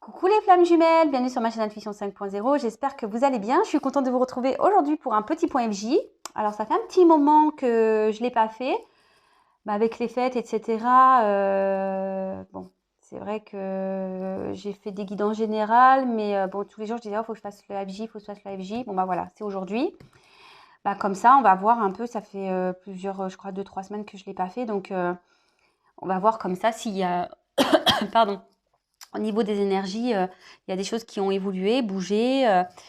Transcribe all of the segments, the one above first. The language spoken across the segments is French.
Coucou les flammes jumelles, bienvenue sur ma chaîne Intuition 5.0, j'espère que vous allez bien. Je suis contente de vous retrouver aujourd'hui pour un petit point FJ. Alors ça fait un petit moment que je ne l'ai pas fait, avec les fêtes, etc. Bon, c'est vrai que j'ai fait des guides en général, mais bon, tous les jours je disais, il faut que je fasse le FJ, il faut que je fasse le FJ. Bon, voilà, c'est aujourd'hui. Comme ça, on va voir un peu, ça fait plusieurs, je crois 2-3 semaines que je ne l'ai pas fait, donc on va voir comme ça s'il y a... Pardon. Au niveau des énergies, il y a des choses qui ont évolué, bougé,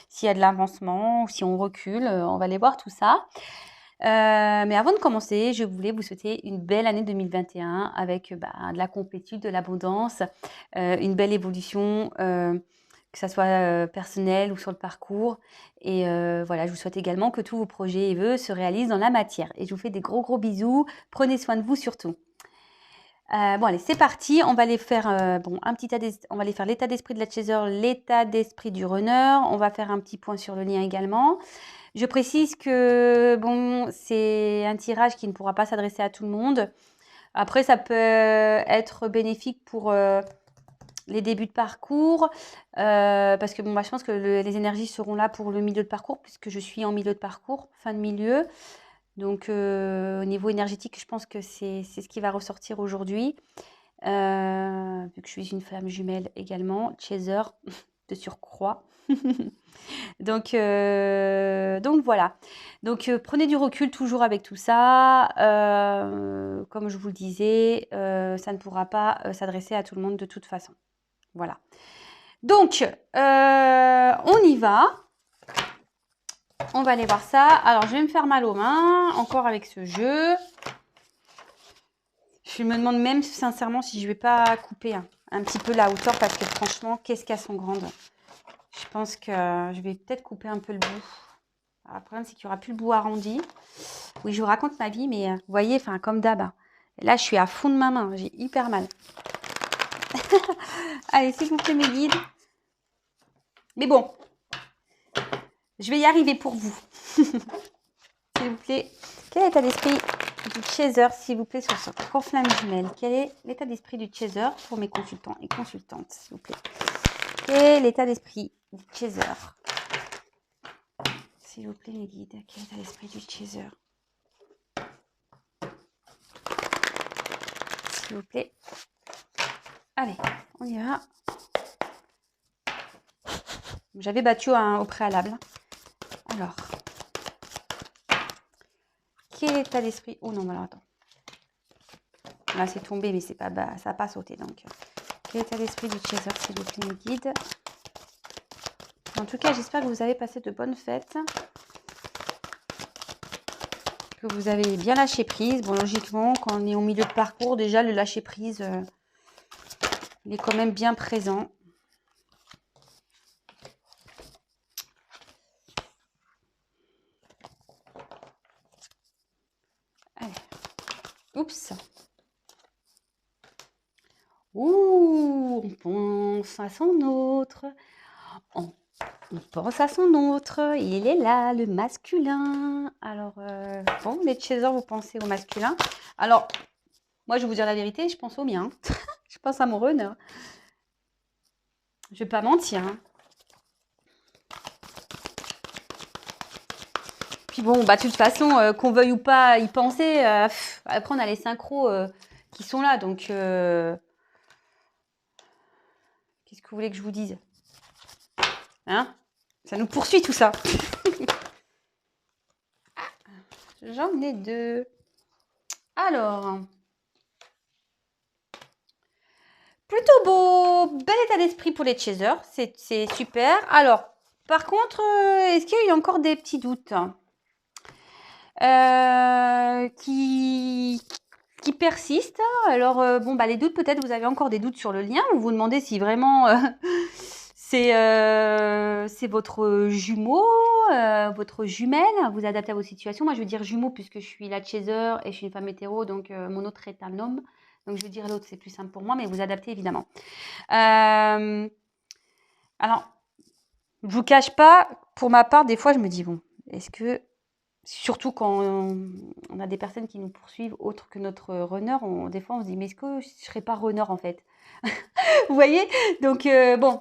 s'il y a de l'avancement ou si on recule, on va aller voir tout ça. Mais avant de commencer, je voulais vous souhaiter une belle année 2021 avec de la complétude, de l'abondance, une belle évolution, que ça soit personnel ou sur le parcours. Et voilà, je vous souhaite également que tous vos projets et vœux se réalisent dans la matière. Et je vous fais des gros bisous. Prenez soin de vous surtout. Bon allez, c'est parti. On va aller faire on va aller faire l'état d'esprit de la chaser, l'état d'esprit du runner. On va faire un petit point sur le lien également. Je précise que bon, c'est un tirage qui ne pourra pas s'adresser à tout le monde. Après, ça peut être bénéfique pour les débuts de parcours, parce que bon, je pense que les énergies seront là pour le milieu de parcours, puisque je suis en milieu de parcours, fin de milieu. Donc, au niveau énergétique, je pense que c'est ce qui va ressortir aujourd'hui. Vu que je suis une femme jumelle également, chaser de surcroît. Donc voilà. Donc prenez du recul toujours avec tout ça. Comme je vous le disais, ça ne pourra pas s'adresser à tout le monde de toute façon. Voilà. Donc, on y va. On va aller voir ça. Alors, je vais me faire mal aux mains, encore avec ce jeu. Je me demande même sincèrement si je vais pas couper un petit peu la hauteur parce que franchement, qu'est-ce qu'elles sont grandes. Je pense que je vais peut-être couper un peu le bout. Alors, le problème, c'est qu'il n'y aura plus le bout arrondi. Oui, je vous raconte ma vie, mais vous voyez, comme d'hab. Là, je suis à fond de ma main. J'ai hyper mal. Allez, s'il vous plaît, mes guides. Mais bon, je vais y arriver pour vous. S'il vous plaît. Quel est l'état d'esprit du chaser, s'il vous plaît, sur ce cours flamme jumelle? Quel est l'état d'esprit du chaser pour mes consultants et consultantes, s'il vous plaît? Quel est l'état d'esprit du chaser? S'il vous plaît, mes guides, quel est l'état d'esprit du chaser? S'il vous plaît. Allez, on y va. J'avais battu au préalable. Alors, quel est l'état d'esprit? Oh non, alors attends. Là, c'est tombé, mais c'est pas, ça n'a pas sauté. Donc, quel est l'état d'esprit du chaser, s'il vous plaît, mes guides? En tout cas, j'espère que vous avez passé de bonnes fêtes. Que vous avez bien lâché prise. Bon, logiquement, quand on est au milieu de parcours, déjà, le lâcher prise, il est quand même bien présent. Allez. Oups. Ouh, on pense à son autre. On pense à son autre. Il est là, le masculin. Alors, bon, les chasers, vous pensez au masculin. Alors, moi, je vais vous dire la vérité, je pense au mien. Je pense à mon runner. Je vais pas mentir. Puis bon, de toute façon, qu'on veuille ou pas y penser, après on a les synchros qui sont là, donc qu'est-ce que vous voulez que je vous dise? Hein? Ça nous poursuit tout ça. J'en ai deux. Alors, plutôt beau, bel état d'esprit pour les chasers, c'est super. Alors, par contre, est-ce qu'il y a encore des petits doutes qui persistent? Alors, les doutes, peut-être vous avez encore des doutes sur le lien. Vous vous demandez si vraiment c'est votre jumeau, votre jumelle. Vous adaptez à vos situations. Moi, je veux dire jumeau puisque je suis la chaser et je suis une femme hétéro, donc mon autre est un homme. Donc, je veux dire l'autre, c'est plus simple pour moi, mais vous adaptez évidemment. Alors, je vous cache pas, pour ma part, des fois, je me dis, bon, est-ce que, surtout quand on a des personnes qui nous poursuivent autres que notre runner, des fois, on se dit, mais est-ce que je ne serais pas runner, en fait? Vous voyez? Donc bon,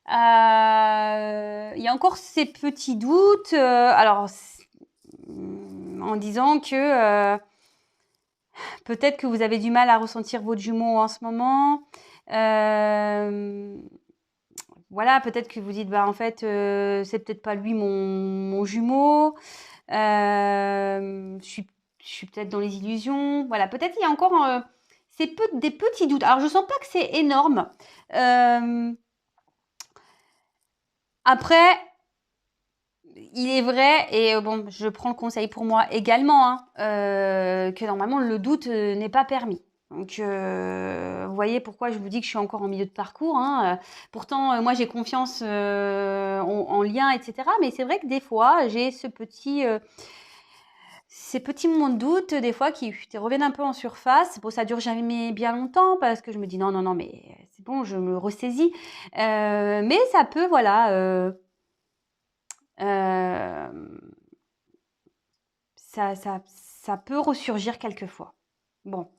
il y a encore ces petits doutes, alors en disant que, peut-être que vous avez du mal à ressentir votre jumeau en ce moment. Voilà, peut-être que vous dites: «Bah, en fait, c'est peut-être pas lui mon jumeau». Je suis peut-être dans les illusions. Voilà, peut-être il y a encore, des petits doutes. Alors je sens pas que c'est énorme. Hem, après, il est vrai et bon, je prends le conseil pour moi également, hein, que normalement le doute, n'est pas permis. Donc vous voyez pourquoi je vous dis que je suis encore en milieu de parcours, hein, pourtant, moi j'ai confiance, en lien et cetera, mais c'est vrai que des fois j'ai ces petits moments de doute, des fois qui reviennent un peu en surface. Bon, ça dure jamais bien longtemps parce que je me dis: «Non, non, non, mais c'est bon, je me ressaisis». Mais ça peut voilà, hem ça peut ressurgir quelquefois. Bon,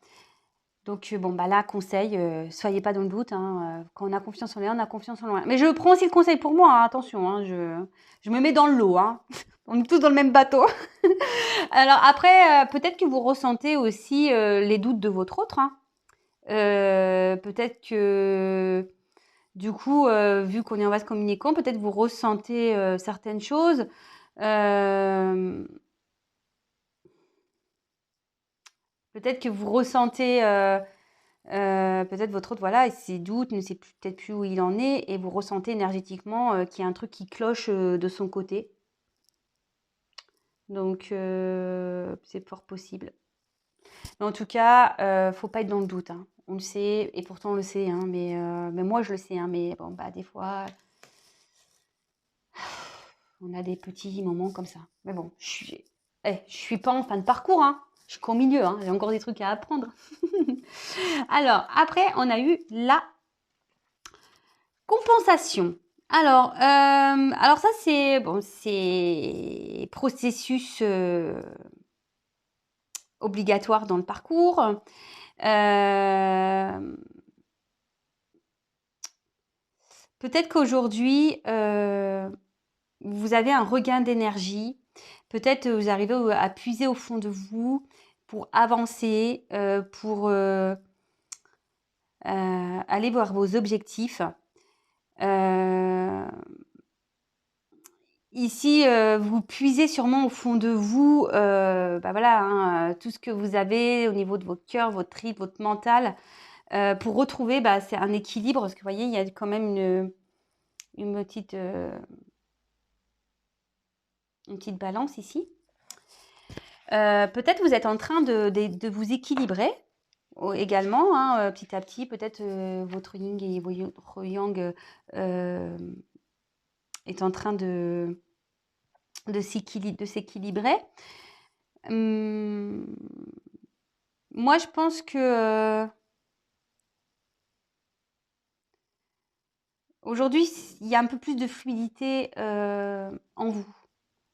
donc bon, bah, là, conseil, soyez pas dans le doute, hein, quand on a confiance en rien, on a confiance en rien. Mais je prends aussi le conseil pour moi, hein, attention, hein, je me mets dans le lot, hein. On est tous dans le même bateau. Alors après, peut-être que vous ressentez aussi, les doutes de votre autre, hein. Peut-être que, du coup, vu qu'on est en vase communicant, peut-être vous ressentez, certaines choses. Hem Peut-être que vous ressentez, peut-être votre autre, voilà, ses doutes, ne sait peut-être plus où il en est et vous ressentez énergétiquement, qu'il y a un truc qui cloche, de son côté. Donc c'est fort possible. Mais en tout cas, faut pas être dans le doute, hein. On le sait et pourtant on le sait, hein, mais moi je le sais, hein, mais bon, bah, des fois, on a des petits moments comme ça. Mais bon, je suis pas en fin de parcours, hein. Je suis qu'au milieu, hein, j'ai encore des trucs à apprendre. Alors après, on a eu la compensation. Alors ça c'est bon, c'est processus, obligatoire dans le parcours. Hem, Peut-être qu'aujourd'hui, vous avez un regain d'énergie. Peut-être, vous arrivez à puiser au fond de vous pour avancer, pour, aller voir vos objectifs. Heu Ici, vous puisez sûrement au fond de vous, bah, voilà, hein, tout ce que vous avez au niveau de votre cœur, votre tripes, votre mental, pour retrouver, bah, c'est un équilibre. Parce que vous voyez, il y a quand même une petite balance ici. Peut-être vous êtes en train de vous équilibrer également, hein, petit à petit. Peut-être, votre yin et votre yang, est en train de s'équilibrer. Mmh, Moi, je pense que, aujourd'hui, il y a un peu plus de fluidité, en vous.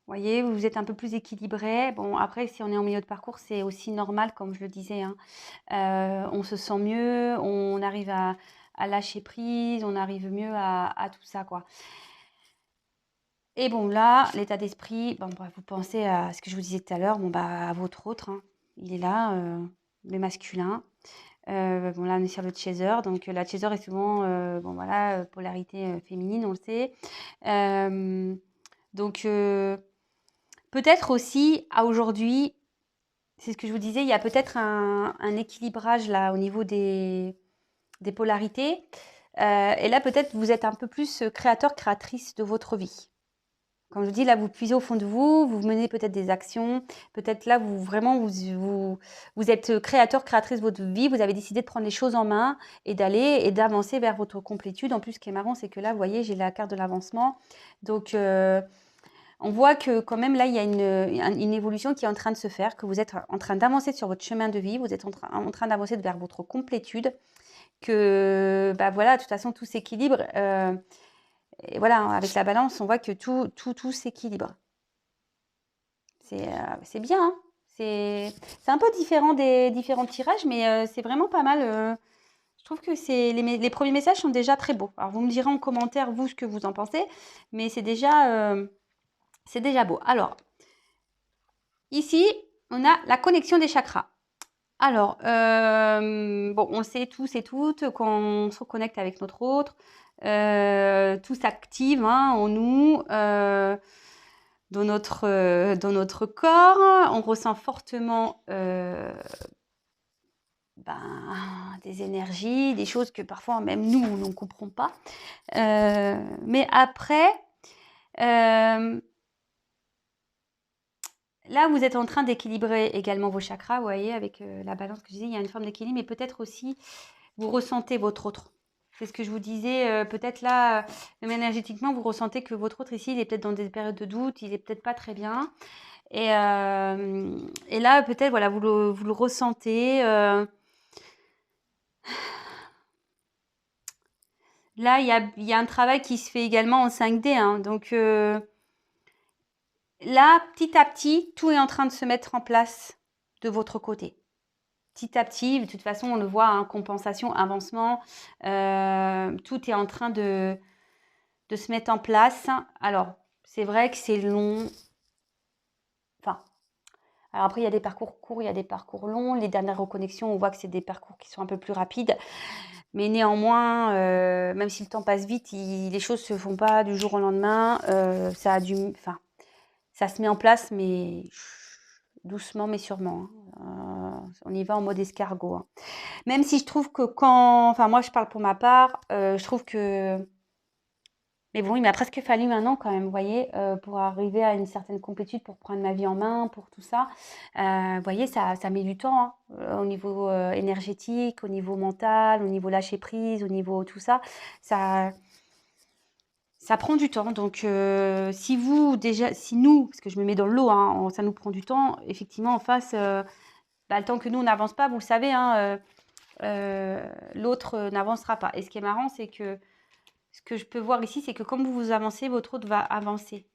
Vous voyez, vous êtes un peu plus équilibré. Bon, après, si on est en milieu de parcours, c'est aussi normal, comme je le disais, hein. On se sent mieux, on arrive à lâcher prise, on arrive mieux à tout ça, quoi. Et bon, là, l'état d'esprit, bon, bah, vous pensez à ce que je vous disais tout à l'heure, bon, bah, à votre autre, hein. Il est là, le masculin. Bon, là, on est sur le chaser, donc la chaser est souvent, bon, voilà, polarité, féminine, on le sait. Hem, donc peut-être aussi, à aujourd'hui, c'est ce que je vous disais, il y a peut-être un équilibrage, là, au niveau des polarités. Et là, peut-être, vous êtes un peu plus, créateur, créatrice de votre vie. Comme je vous dis, là, vous puisez au fond de vous, vous menez peut-être des actions, peut-être là, vous vraiment, vous êtes créateur, créatrice de votre vie, vous avez décidé de prendre les choses en main et d'aller et d'avancer vers votre complétude. En plus, ce qui est marrant, c'est que là, vous voyez, j'ai la carte de l'avancement. Donc, on voit que quand même, là, il y a une évolution qui est en train de se faire, que vous êtes en train d'avancer sur votre chemin de vie, vous êtes en train d'avancer vers votre complétude, que, bah voilà, de toute façon, tout s'équilibre. Et voilà, hein, avec la balance, on voit que tout s'équilibre. C'est bien, hein. C'est un peu différent des différents tirages, mais c'est vraiment pas mal. trouve que les premiers messages sont déjà très beaux. Alors, vous me direz en commentaire, vous, ce que vous en pensez, mais c'est déjà beau. Alors, ici, on a la connexion des chakras. Alors, bon, on le sait tous et toutes, quand on se reconnecte avec notre autre, tout s'active hein, en nous, dans notre corps. On ressent fortement des énergies, des choses que parfois même nous, on ne comprend pas. Mais après, là, vous êtes en train d'équilibrer également vos chakras, vous voyez, avec la balance que je disais, il y a une forme d'équilibre, mais peut-être aussi, vous ressentez votre autre. C'est ce que je vous disais, peut-être là, même énergétiquement, vous ressentez que votre autre ici, il est peut-être dans des périodes de doute, il est peut-être pas très bien. Et là, peut-être, voilà, vous le ressentez. Là, il y a un travail qui se fait également en 5D, hein, donc là, petit à petit, tout est en train de se mettre en place de votre côté. Petit à petit, de toute façon, on le voit, hein, compensation, avancement, tout est en train de se mettre en place. Alors, c'est vrai que c'est long. Enfin, alors après, il y a des parcours courts, il y a des parcours longs. Les dernières reconnexions, on voit que c'est des parcours qui sont un peu plus rapides. Mais néanmoins, même si le temps passe vite, les choses se font pas du jour au lendemain. Ça se met en place, mais doucement, mais sûrement. On y va en mode escargot. Hein. Même si je trouve que enfin moi je parle pour ma part, je trouve que, mais bon, il m'a presque fallu un an quand même, vous voyez, pour arriver à une certaine complétude, pour prendre ma vie en main, pour tout ça. Vous voyez, ça met du temps, hein, au niveau énergétique, au niveau mental, au niveau lâcher prise, au niveau tout ça. Ça prend du temps. Donc, si nous, parce que je me mets dans le lot, hein, ça nous prend du temps, effectivement, en face, le temps que nous, on n'avance pas, vous le savez, hein, l'autre n'avancera pas. Et ce qui est marrant, c'est que ce que je peux voir ici, c'est que comme vous avancez, votre autre va avancer.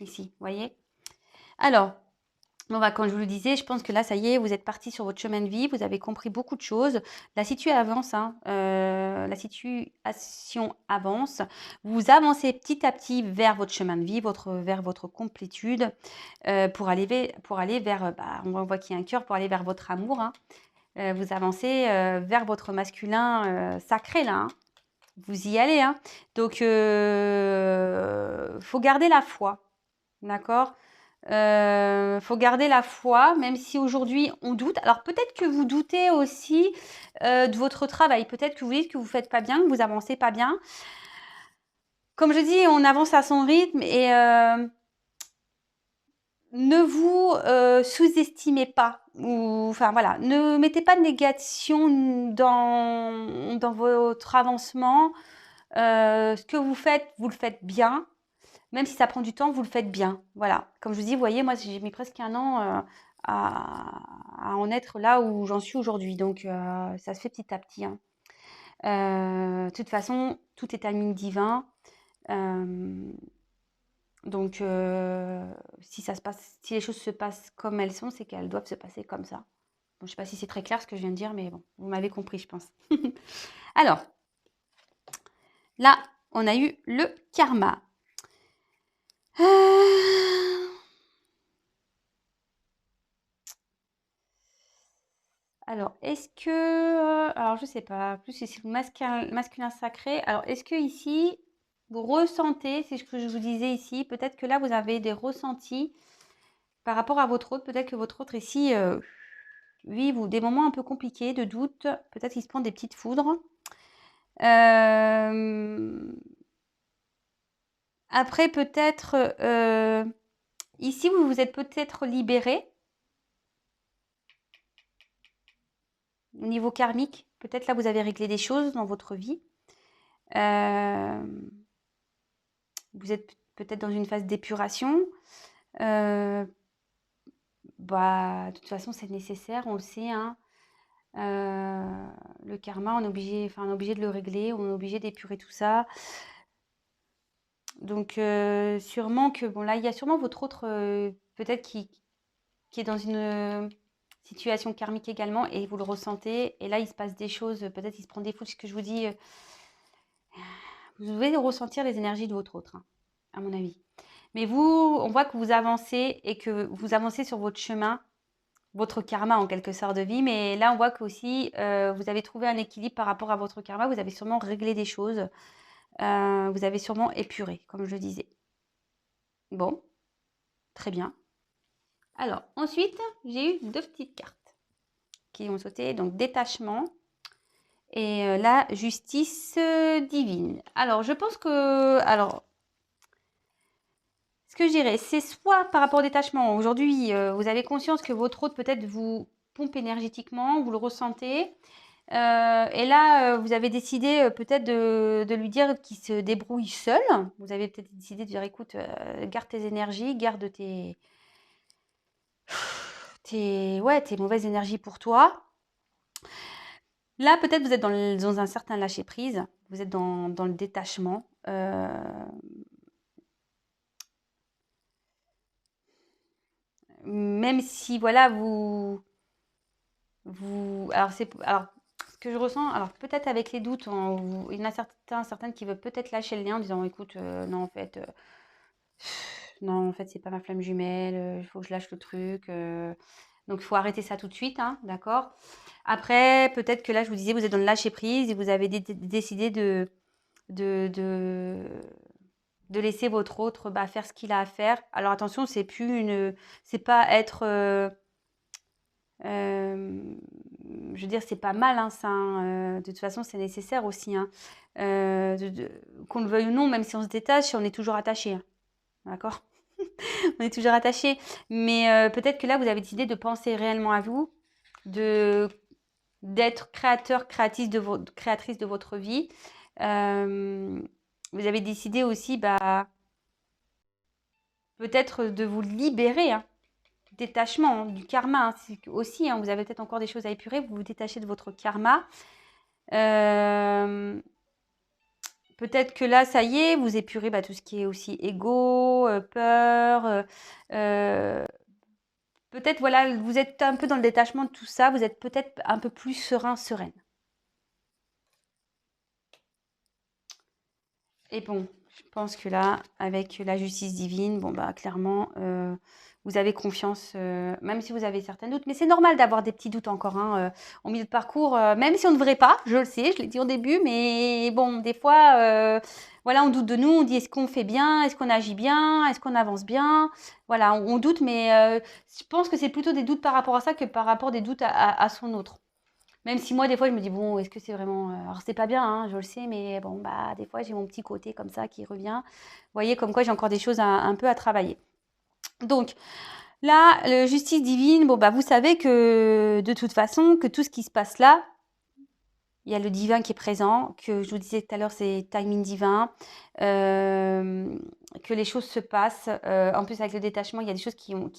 Ici, vous voyez. Alors, comme je vous le disais, je pense que là, ça y est, vous êtes parti sur votre chemin de vie, vous avez compris beaucoup de choses. La situation avance, hein, la situation avance. Vous avancez petit à petit vers votre chemin de vie, vers votre complétude, pour aller vers, on voit qu'il y a un cœur, pour aller vers votre amour. Hein. Vous avancez vers votre masculin sacré, là. Hein. Vous y allez. Hein. Donc, faut garder la foi. D'accord. Faut garder la foi, même si aujourd'hui on doute. Alors peut-être que vous doutez aussi de votre travail. Peut-être que vous dites que vous ne faites pas bien, que vous avancez pas bien. Comme je dis, on avance à son rythme et ne vous sous-estimez pas. Enfin voilà, ne mettez pas de négation dans votre avancement. Ce que vous le faites bien. Même si ça prend du temps, vous le faites bien. Voilà. Comme je vous dis, vous voyez, moi, j'ai mis presque un an à en être là où j'en suis aujourd'hui. Donc, ça se fait petit à petit. Hein. De toute façon, tout est timing divin. Donc, si les choses se passent comme elles sont, c'est qu'elles doivent se passer comme ça. Bon, je ne sais pas si c'est très clair ce que je viens de dire, mais bon, vous m'avez compris, je pense. Alors, là, on a eu le karma. Alors, est-ce que... alors, je sais pas. Plus c'est le masculin sacré. Alors, est-ce que ici, vous ressentez, c'est ce que je vous disais ici, peut-être que là, vous avez des ressentis par rapport à votre autre. Peut-être que votre autre ici vit des moments un peu compliqués, de doute. Peut-être qu'il se prend des petites foudres. Après, peut-être... ici, vous vous êtes peut-être libéré. Au niveau karmique, peut-être là, vous avez réglé des choses dans votre vie. Vous êtes peut-être dans une phase d'épuration. De toute façon, c'est nécessaire, on le sait. Hein. Le karma, on est obligé de le régler, on est obligé d'épurer tout ça. Donc, sûrement que, bon, là, il y a sûrement votre autre, peut-être qui est dans une situation karmique également et vous le ressentez. Et là, il se passe des choses, peut-être il se prend des fous, ce que je vous dis. Vous devez ressentir les énergies de votre autre, hein, à mon avis. Mais vous, on voit que vous avancez et que vous avancez sur votre chemin, votre karma en quelque sorte de vie. Mais là, on voit que aussi, vous avez trouvé un équilibre par rapport à votre karma. Vous avez sûrement réglé des choses. Vous avez sûrement épuré, comme je disais. Bon, très bien. Alors, ensuite, j'ai eu 2 petites cartes qui ont sauté. Donc, détachement et la justice divine. Alors, je pense que... Alors, ce que je dirais, c'est soit par rapport au détachement. Aujourd'hui, vous avez conscience que votre hôte peut-être vous pompe énergétiquement, vous le ressentez. Et là, vous avez décidé peut-être de lui dire qu'il se débrouille seul. Vous avez peut-être décidé de dire, écoute, garde tes énergies, garde tes mauvaises énergies pour toi. Là, peut-être vous êtes dans un certain lâcher-prise. Vous êtes dans le détachement. Même si, voilà, alors, ce que je ressens, alors peut-être avec les doutes, il y en a certaines qui veulent peut-être lâcher le lien en disant, écoute, non, en fait, c'est pas ma flamme jumelle, il faut que je lâche le truc. Donc, il faut arrêter ça tout de suite, hein, d'accord? Après, peut-être que là, je vous disais, vous êtes dans le lâcher prise et vous avez décidé de laisser votre autre faire ce qu'il a à faire. Alors attention, c'est pas être, je veux dire, c'est pas mal, hein, ça, hein, de toute façon, c'est nécessaire aussi, hein, qu'on le veuille ou non, même si on se détache, on est toujours attaché, hein, d'accord? On est toujours attaché, mais peut-être que là, vous avez décidé de penser réellement à vous, d'être créatrice de votre vie. Vous avez décidé aussi, peut-être de vous libérer, hein, détachement, hein, du karma, hein, aussi, hein, vous avez peut-être encore des choses à épurer, vous vous détachez de votre karma. Peut-être que là, ça y est, vous épurez tout ce qui est aussi ego, peur. Peut-être, voilà, vous êtes un peu dans le détachement de tout ça, vous êtes peut-être un peu plus sereine. Et bon, je pense que là, avec la justice divine, bon, clairement, vous avez confiance, même si vous avez certains doutes. Mais c'est normal d'avoir des petits doutes encore, hein, au milieu de parcours, même si on ne devrait pas, je le sais, je l'ai dit au début, mais bon, des fois, voilà, on doute de nous, on dit est-ce qu'on fait bien, est-ce qu'on agit bien, est-ce qu'on avance bien. Voilà, on doute, mais je pense que c'est plutôt des doutes par rapport à ça que par rapport des doutes à son autre. Même si moi, des fois, je me dis, bon, est-ce que c'est vraiment... Alors, c'est pas bien, hein, je le sais, mais bon, des fois, j'ai mon petit côté comme ça qui revient. Vous voyez, comme quoi, j'ai encore des choses un peu à travailler. Donc, là, la justice divine, bon, vous savez que, de toute façon, que tout ce qui se passe là, il y a le divin qui est présent, que je vous disais tout à l'heure, c'est timing divin, que les choses se passent. En plus, avec le détachement, il y a des choses qui vont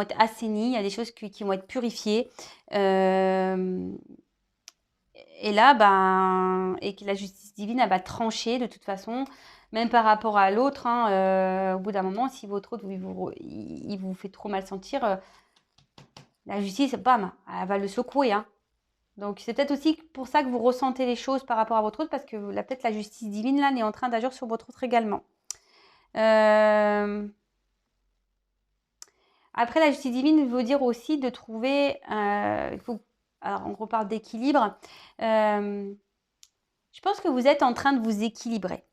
être assainies, il y a des choses qui vont être purifiées. Et là, et que la justice divine, elle va trancher de toute façon, même par rapport à l'autre, hein, au bout d'un moment, si votre autre, il vous fait trop mal sentir, la justice, bam, elle va le secouer, hein. Donc, c'est peut-être aussi pour ça que vous ressentez les choses par rapport à votre autre, parce que là, peut-être la justice divine, là, est en train d'agir sur votre autre également. Après, la justice divine veut dire aussi de trouver, alors on reparle d'équilibre, je pense que vous êtes en train de vous équilibrer.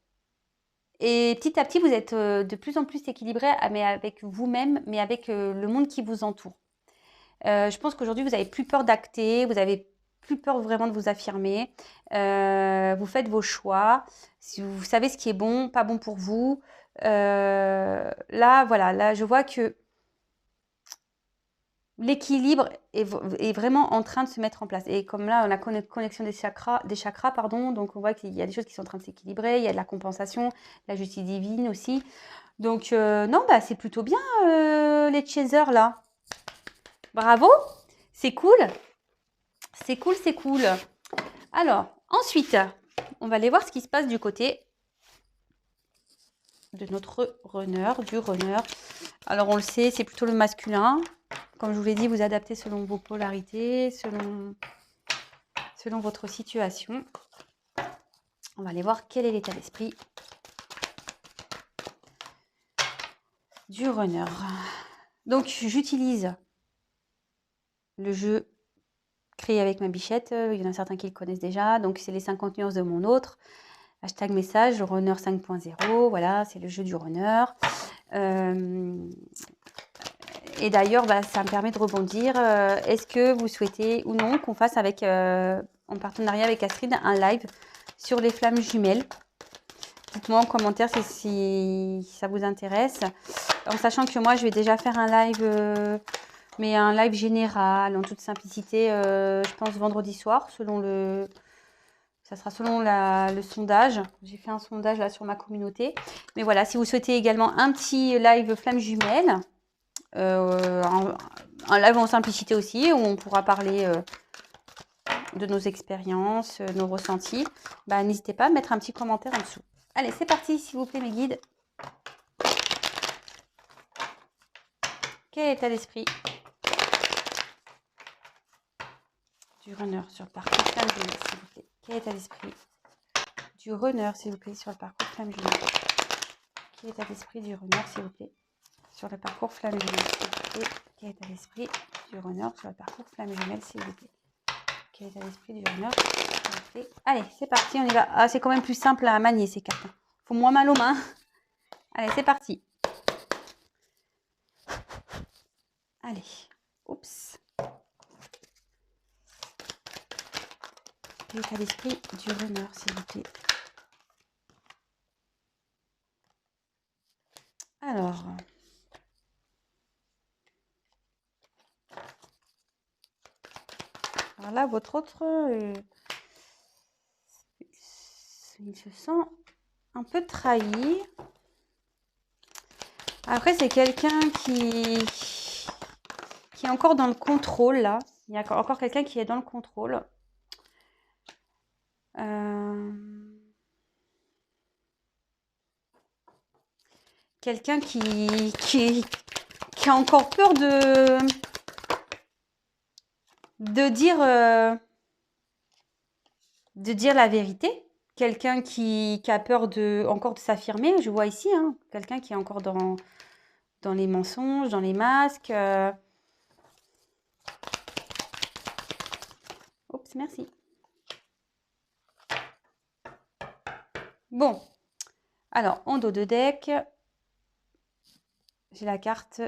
Et petit à petit, vous êtes de plus en plus équilibré, mais avec vous-même, mais avec le monde qui vous entoure. Je pense qu'aujourd'hui, vous n'avez plus peur d'acter, vous n'avez plus peur vraiment de vous affirmer. Vous faites vos choix. Si vous savez ce qui est bon, pas bon pour vous. Là, voilà, là, je vois que l'équilibre est vraiment en train de se mettre en place. Et comme là, on a connexion des chakras, pardon, donc on voit qu'il y a des choses qui sont en train de s'équilibrer, il y a de la compensation, la justice divine aussi. Donc, non, c'est plutôt bien, les chasers, là. Bravo, c'est cool. C'est cool, c'est cool. Alors, ensuite, on va aller voir ce qui se passe du côté de notre runner, du runner. Alors, on le sait, c'est plutôt le masculin. Comme je vous l'ai dit, vous adaptez selon vos polarités, selon votre situation. On va aller voir quel est l'état d'esprit du runner. Donc, j'utilise le jeu créé avec ma bichette. Il y en a certains qui le connaissent déjà. Donc, c'est les 50 nuances de mon autre. Hashtag message, runner 5.0. Voilà, c'est le jeu du runner. Et d'ailleurs, ça me permet de rebondir. Est-ce que vous souhaitez ou non qu'on fasse avec, en partenariat avec Astrid, un live sur les flammes jumelles? Dites-moi en commentaire si ça vous intéresse. En sachant que moi, je vais déjà faire un live, mais un live général, en toute simplicité, je pense vendredi soir, ça sera selon le sondage. J'ai fait un sondage là sur ma communauté. Mais voilà, si vous souhaitez également un petit live flammes jumelles, un live en simplicité aussi, où on pourra parler de nos expériences, nos ressentis, n'hésitez pas à mettre un petit commentaire en dessous. Allez, c'est parti, s'il vous plaît, mes guides. Quel état d'esprit du runner sur le parcours flamme jumelle, s'il vous plaît? Quel état d'esprit du runner, s'il vous plaît, sur le parcours flamme jumelle? Quel état d'esprit du runner, s'il vous plaît, sur le parcours flamme jumelle, s'il vous plaît? Quel état d'esprit du runner sur le parcours flamme jumelle, s'il vous plaît? Quel état d'esprit du runner, s'il vous plaît? Allez, c'est parti, on y va. Ah, c'est quand même plus simple à manier ces cartes. Faut moins mal aux mains. Allez, c'est parti. Allez, oups. L'état d'esprit du runner, s'il vous plaît. Alors là, votre autre, il se sent un peu trahi. Après, c'est quelqu'un qui est encore dans le contrôle, là. Il y a encore quelqu'un qui est dans le contrôle. Quelqu'un qui a encore peur de dire la vérité. Quelqu'un qui a peur encore de s'affirmer, je vois ici, hein. Quelqu'un qui est encore dans les mensonges, dans les masques. Oups, merci. Bon, alors, en dos de deck, j'ai la carte,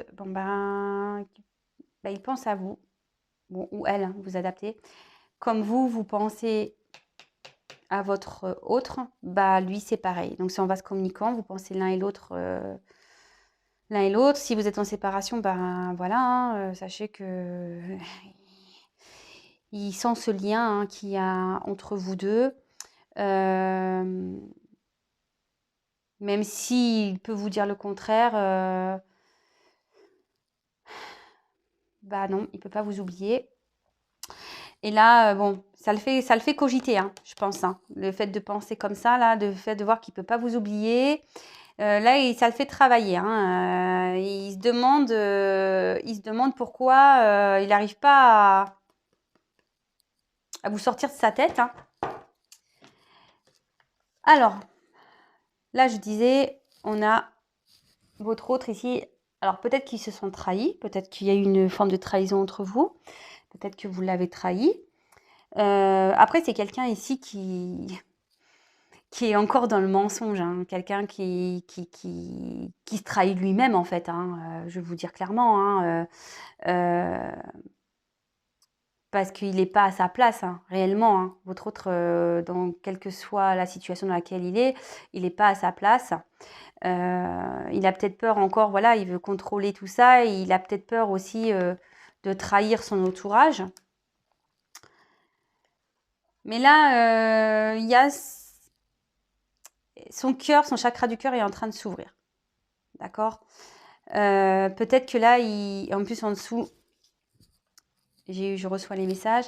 il pense à vous, bon, ou elle, hein, vous adaptez. Comme vous pensez à votre autre, lui, c'est pareil. Donc, c'est en vase communicant, vous pensez l'un et l'autre. Si vous êtes en séparation, voilà, hein, sachez que il sent ce lien, hein, qu'il y a entre vous deux. Même s'il peut vous dire le contraire, non, il ne peut pas vous oublier. Et là, bon, ça le fait cogiter, hein, je pense. Hein. Le fait de penser comme ça, là, le fait de voir qu'il ne peut pas vous oublier, là, ça le fait travailler. Hein. Il se demande pourquoi il n'arrive pas à vous sortir de sa tête. Hein. Alors, là, je disais, on a votre autre ici. Alors, peut-être qu'ils se sont trahis. Peut-être qu'il y a eu une forme de trahison entre vous. Peut-être que vous l'avez trahi. Après, c'est quelqu'un ici qui est encore dans le mensonge. Hein. Quelqu'un qui se trahit lui-même, en fait. Hein. Je vais vous dire clairement. Hein. Parce qu'il n'est pas à sa place, hein, réellement. Hein. Votre autre, quelle que soit la situation dans laquelle il n'est pas à sa place. Il a peut-être peur encore, voilà, il veut contrôler tout ça. Il a peut-être peur aussi de trahir son entourage. Mais là, il y a son cœur, son chakra du cœur est en train de s'ouvrir. D'accord? Peut-être que là, en plus en dessous, je reçois les messages.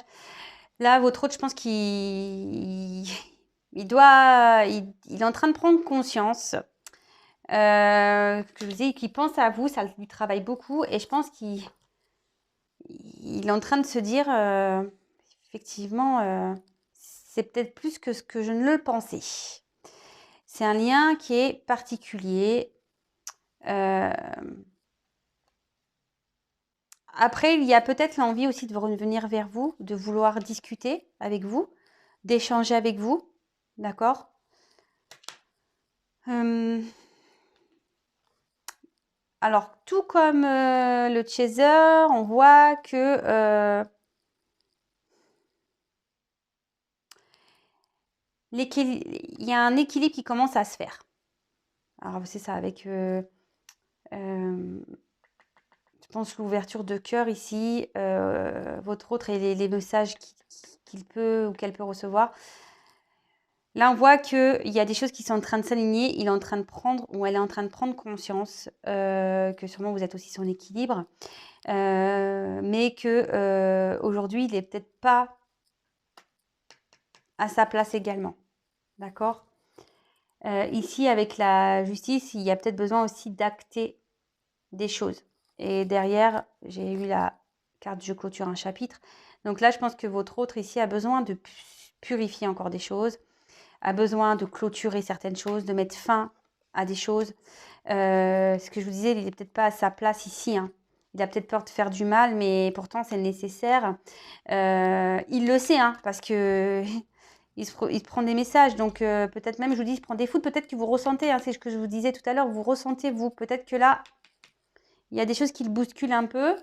Là, votre autre, je pense qu'il est en train de prendre conscience. Que je vous dis, qu'il pense à vous, ça lui travaille beaucoup. Et je pense qu'il il est en train de se dire, effectivement, c'est peut-être plus que ce que je ne le pensais. C'est un lien qui est particulier. Après, il y a peut-être l'envie aussi de revenir vers vous, de vouloir discuter avec vous, d'échanger avec vous, d'accord? Alors, tout comme le chaser, on voit que il y a un équilibre qui commence à se faire. Alors, c'est ça, avec, je pense, l'ouverture de cœur ici, votre autre et les messages qu'il peut ou qu'elle peut recevoir. Là, on voit qu'il y a des choses qui sont en train de s'aligner. Il est en train de prendre, ou elle est en train de prendre conscience que sûrement vous êtes aussi son équilibre, mais que aujourd'hui, il n'est peut-être pas à sa place également. D'accord? Ici, avec la justice, il y a peut-être besoin aussi d'acter des choses. Et derrière, j'ai eu la carte je clôture un chapitre. Donc là, je pense que votre autre ici a besoin de purifier encore des choses, a besoin de clôturer certaines choses, de mettre fin à des choses. Ce que je vous disais, il n'est peut-être pas à sa place ici, hein. Il a peut-être peur de faire du mal, mais pourtant c'est nécessaire. Il le sait, hein, parce que il se prend des messages. Donc peut-être même, je vous dis, il se prend des foudres. Peut-être que vous ressentez, hein, c'est ce que je vous disais tout à l'heure, vous ressentez, vous. Peut-être que là, il y a des choses qui le bousculent un peu.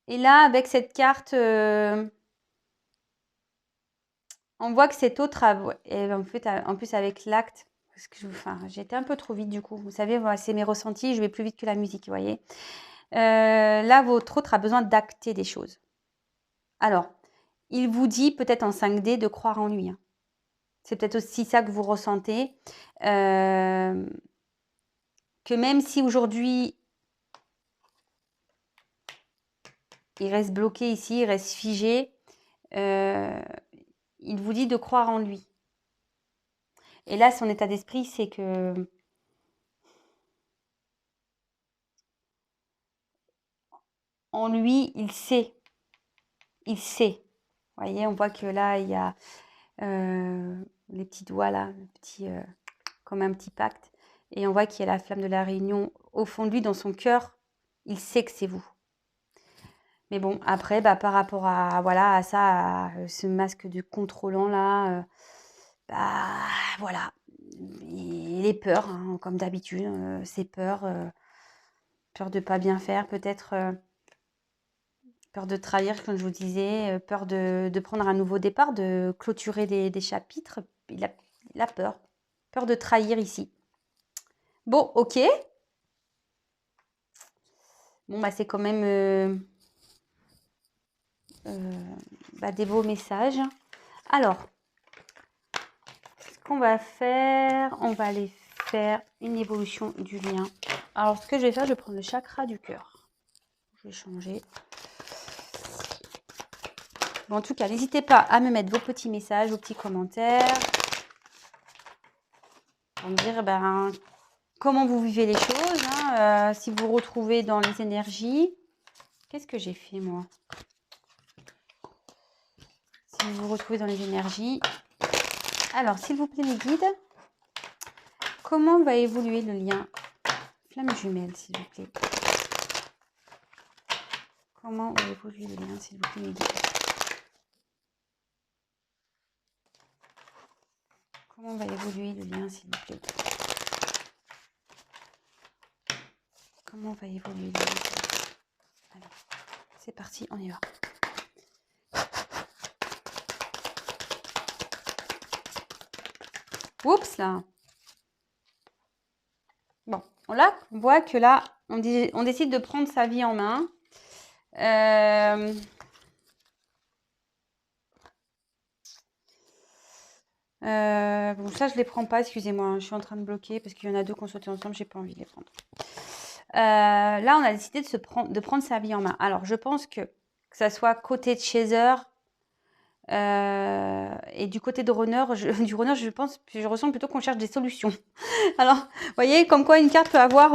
Et là, avec cette carte, on voit que cet autre, en plus avec l'acte, parce que j'ai été un peu trop vite du coup. Vous savez, voilà, c'est mes ressentis, je vais plus vite que la musique, vous voyez. Là, votre autre a besoin d'acter des choses. Alors, il vous dit peut-être en 5D de croire en lui, hein. C'est peut-être aussi ça que vous ressentez. Que même si aujourd'hui, il reste bloqué ici, il reste figé, il vous dit de croire en lui. Et là, son état d'esprit, c'est que en lui, il sait. Il sait. Vous voyez, on voit que là, il y a les petits doigts là, comme un petit pacte. Et on voit qu'il y a la flamme de la réunion au fond de lui, dans son cœur. Il sait que c'est vous. Mais bon, après, par rapport à, voilà, à ça, à ce masque de contrôlant là, voilà. Les peurs, hein, comme d'habitude, ces peurs, peur de pas bien faire, peut-être peur de trahir, comme je vous disais, peur de prendre un nouveau départ, de clôturer des chapitres. Il a peur. Peur de trahir ici. Bon, ok. Bon, c'est quand même des beaux messages. Alors, ce qu'on va faire, on va aller faire une évolution du lien. Alors, ce que je vais faire, je vais prendre le chakra du cœur. Je vais changer. Bon, en tout cas, n'hésitez pas à me mettre vos petits messages, vos petits commentaires. Pour me dire comment vous vivez les choses, hein, si vous vous retrouvez dans les énergies. Qu'est-ce que j'ai fait, moi? Si vous vous retrouvez dans les énergies. Alors, s'il vous plaît, mes guides, comment va évoluer le lien flamme jumelle, s'il vous plaît? Comment va évoluer le lien, s'il vous plaît, mes guides? Comment va évoluer le lien, s'il vous plaît? Comment va évoluer le lien? Alors, c'est parti, on y va. Oups, là. Bon, on voit que là, on décide de prendre sa vie en main. Bon, ça, je les prends pas, excusez-moi, hein, je suis en train de bloquer parce qu'il y en a deux qu'on sautait ensemble, j'ai pas envie de les prendre. Là, on a décidé de prendre sa vie en main. Alors, je pense que ça soit côté chaser, Et du côté de runner, du runner, je ressens plutôt qu'on cherche des solutions. Alors, vous voyez, comme quoi une carte peut avoir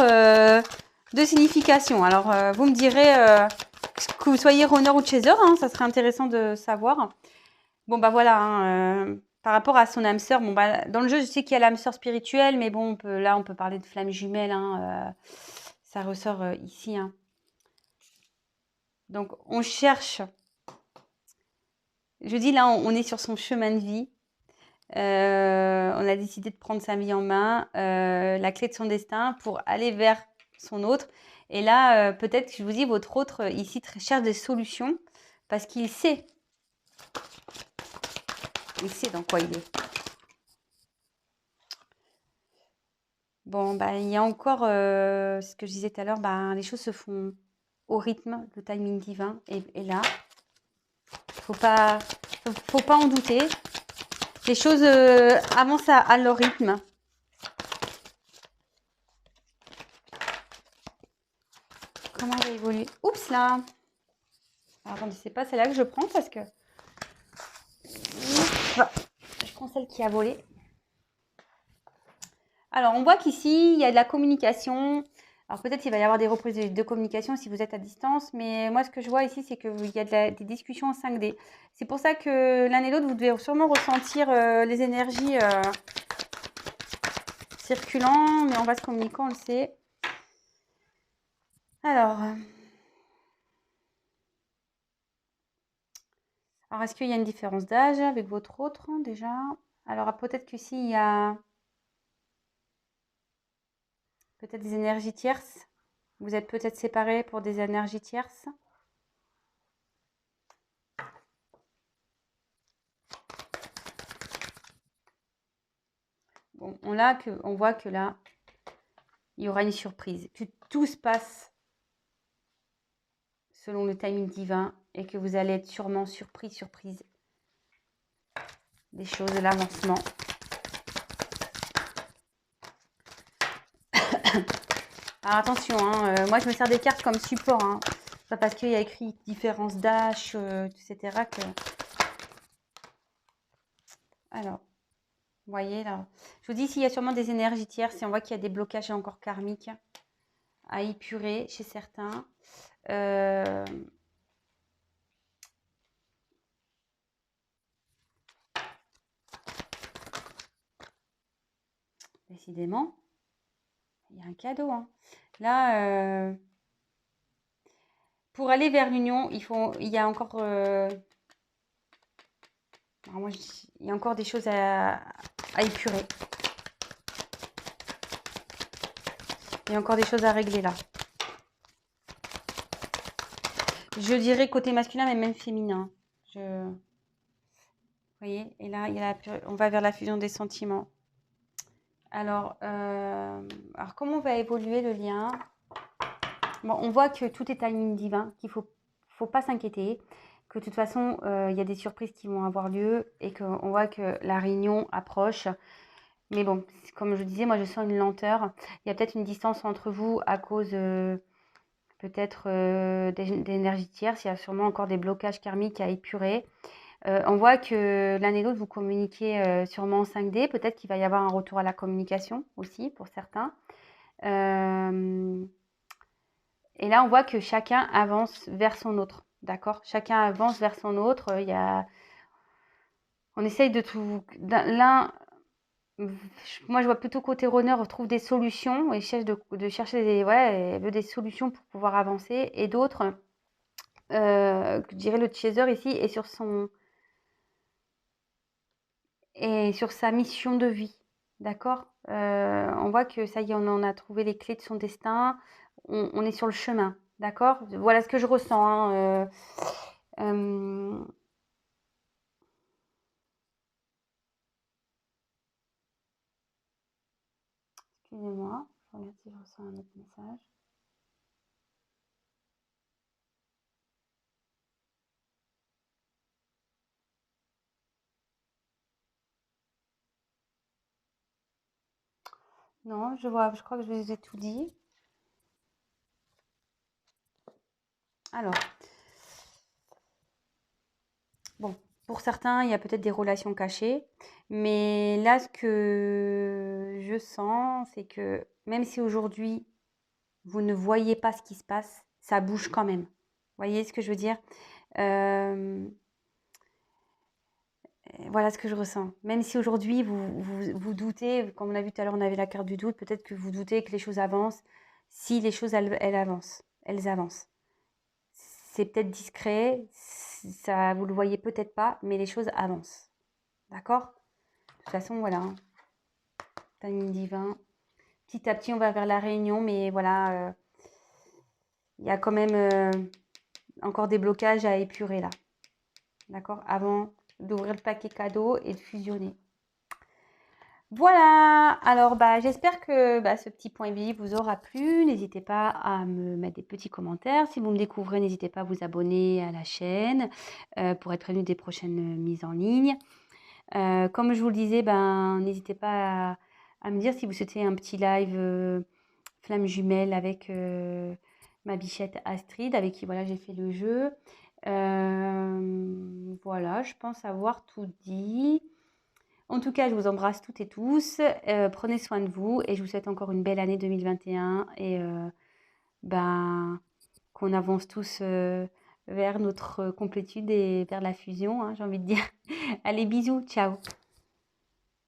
deux significations. Alors, vous me direz que vous soyez runner ou chaser, hein, ça serait intéressant de savoir. Bon, bah voilà, hein, par rapport à son âme sœur, bon, bah, dans le jeu, je sais qu'il y a l'âme sœur spirituelle, mais bon, là, on peut parler de flamme jumelle, hein, ça ressort ici. Hein. Donc, on cherche. Je dis là, on est sur son chemin de vie. On a décidé de prendre sa vie en main, la clé de son destin pour aller vers son autre. Et là, peut-être que je vous dis, votre autre ici cherche des solutions parce qu'il sait. Il sait dans quoi il est. Bon, bah, il y a encore ce que je disais tout à l'heure, bah, les choses se font au rythme, le timing divin est là. Faut pas en douter. Les choses avancent à leur rythme. Comment elle va évoluer? Oups là! Alors, attendez, c'est pas celle-là que je prends parce que je prends celle qui a volé. Alors, on voit qu'ici, il y a de la communication. Alors, peut-être qu'il va y avoir des reprises de communication si vous êtes à distance. Mais moi, ce que je vois ici, c'est qu'il y a des discussions en 5D. C'est pour ça que l'un et l'autre, vous devez sûrement ressentir les énergies circulant. Mais en vase communicant, on le sait. Alors, est-ce qu'il y a une différence d'âge avec votre autre, déjà? Alors, peut-être que s'il y a peut-être des énergies tierces. Vous êtes peut-être séparés pour des énergies tierces. Bon, on voit que là, il y aura une surprise, que tout se passe selon le timing divin et que vous allez être sûrement surprise des choses, de l'avancement. Alors attention, hein, moi je me sers des cartes comme support, hein. Pas parce qu'il y a écrit différence d'âge, etc. que... Alors, vous voyez là, je vous dis s'il y a sûrement des énergies tierces, si on voit qu'il y a des blocages encore karmiques à épurer chez certains. Décidément, il y a un cadeau. Hein. Là, pour aller vers l'union, il y a encore, il y a encore des choses à épurer. Il y a encore des choses à régler là. Je dirais côté masculin, mais même féminin. Vous voyez, et là, on va vers la fusion des sentiments. Alors comment va évoluer le lien? Bon, on voit que tout est timing divin, qu'il faut pas s'inquiéter, que de toute façon, il y a des surprises qui vont avoir lieu et qu'on voit que la réunion approche. Mais bon, comme je disais, moi je sens une lenteur. Il y a peut-être une distance entre vous à cause peut-être d'énergie tierce. Il y a sûrement encore des blocages karmiques à épurer. On voit que l'un et l'autre, vous communiquez sûrement en 5D. Peut-être qu'il va y avoir un retour à la communication aussi pour certains. Et là, on voit que chacun avance vers son autre. D'accord? Chacun avance vers son autre. On essaye de tout... L'un... Moi, je vois plutôt côté runner, trouve des solutions et cherche de chercher des solutions pour pouvoir avancer. Et d'autres, je dirais le chaser ici, est sur sa mission de vie. D'accord? On voit que ça y est, on en a trouvé les clés de son destin. On est sur le chemin. D'accord? Voilà ce que je ressens. Hein, excusez-moi, je regarde si je ressens un autre message. Non, je crois que je vous ai tout dit. Alors, bon, Pour certains, il y a peut-être des relations cachées. Mais là, ce que je sens, c'est que même si aujourd'hui, vous ne voyez pas ce qui se passe, ça bouge quand même. Vous voyez ce que je veux dire? Euh, Voilà ce que je ressens. Même si aujourd'hui vous doutez, comme on a vu tout à l'heure, on avait la carte du doute, peut-être que vous doutez que les choses avancent. Si les choses elles avancent, elles avancent. C'est peut-être discret, ça vous le voyez peut-être pas, mais les choses avancent. D'accord? De toute façon, voilà, hein. Timing divin. Petit à petit, on va vers la réunion, mais voilà, il y a quand même encore des blocages à épurer là. D'accord? Avant d'ouvrir le paquet cadeau et de fusionner. Voilà, alors j'espère que ce petit point vie vous aura plu. N'hésitez pas à me mettre des petits commentaires. Si vous me découvrez, n'hésitez pas à vous abonner à la chaîne pour être prévenu des prochaines mises en ligne. Comme je vous le disais, n'hésitez pas à me dire si vous souhaitez un petit live flamme jumelle avec ma bichette Astrid, avec qui voilà, j'ai fait le jeu. Voilà, je pense avoir tout dit. En tout cas, je vous embrasse toutes et tous. Prenez soin de vous et je vous souhaite encore une belle année 2021 et qu'on avance tous vers notre complétude et vers la fusion, hein, j'ai envie de dire. Allez, bisous, ciao.